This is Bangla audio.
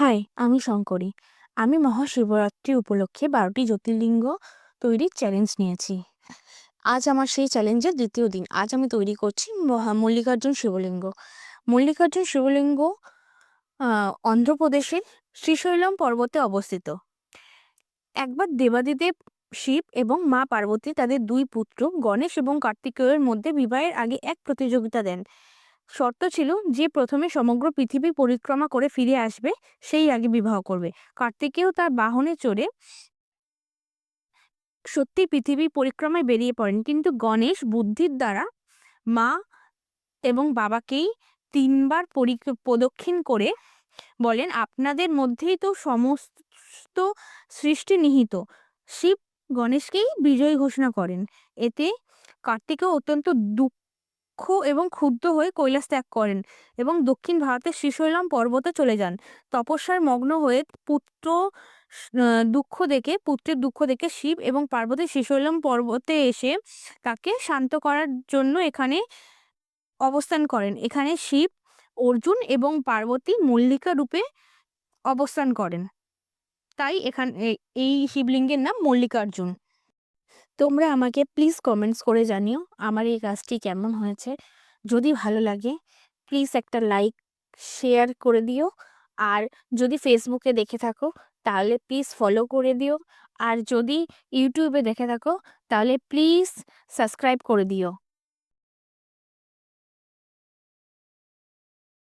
হাই, আমি শঙ্করী। আমি মহাশিবরাত্রি উপলক্ষে 12টি জ্যোতির্লিঙ্গ তৈরির চ্যালেঞ্জ নিয়েছি। আজ আমার সেই চ্যালেঞ্জের দ্বিতীয় দিন। আজ আমি তৈরি করছি মল্লিকার্জুন শিবলিঙ্গ। মল্লিকার্জুন শিবলিঙ্গ অন্ধ্রপ্রদেশের শ্রীশৈলম পর্বতে অবস্থিত। একবার দেবাদিদেব শিব এবং মা পার্বতী তাদের দুই পুত্র গণেশ এবং কার্তিকেয়ের মধ্যে বিবাহের আগে এক প্রতিযোগিতা দেন। শর্ত ছিল যে প্রথমে সমগ্র পৃথিবী পরিক্রমা করে ফিরে আসবে সেই আগে বিবাহ করবে। কার্তিকেয় তার বাহনে চড়ে সত্যি পৃথিবী পরিক্রমায় বেরিয়ে পড়েন, কিন্তু গণেশ বুদ্ধির দ্বারা মা এবং বাবাকেই 3বার প্রদক্ষিণ করে বলেন, আপনাদের মধ্যেই তো সমস্ত সৃষ্টি নিহিত। শিব গণেশকেই বিজয়ী ঘোষণা করেন। এতে কার্তিকেয় অত্যন্ত দুঃখ এবং ক্ষুব্ধ হয়ে কৈলাস ত্যাগ করেন এবং দক্ষিণ ভারতের শ্রীশৈলম পর্বতে চলে যান। তপস্যার মগ্ন হয়ে পুত্রের দুঃখ দেখে শিব এবং পার্বতী শ্রীশৈলম পর্বতে এসে তাকে শান্ত করার জন্য এখানে অবস্থান করেন। এখানে শিব, অর্জুন এবং পার্বতী মল্লিকা রূপে অবস্থান করেন। তাই এই শিবলিঙ্গের নাম মল্লিকার্জুন। তোমরা আমাকে প্লিজ কমেন্টস করে জানিও আমার এই কাজটি কেমন হয়েছে। যদি ভালো লাগে প্লিজ একটা লাইক শেয়ার করে দিও। আর যদি ফেসবুকে দেখে থাকো তাহলে প্লিজ ফলো করে দিও। আর যদি ইউটিউবে দেখে থাকো তাহলে প্লিজ সাবস্ক্রাইব করে দিও।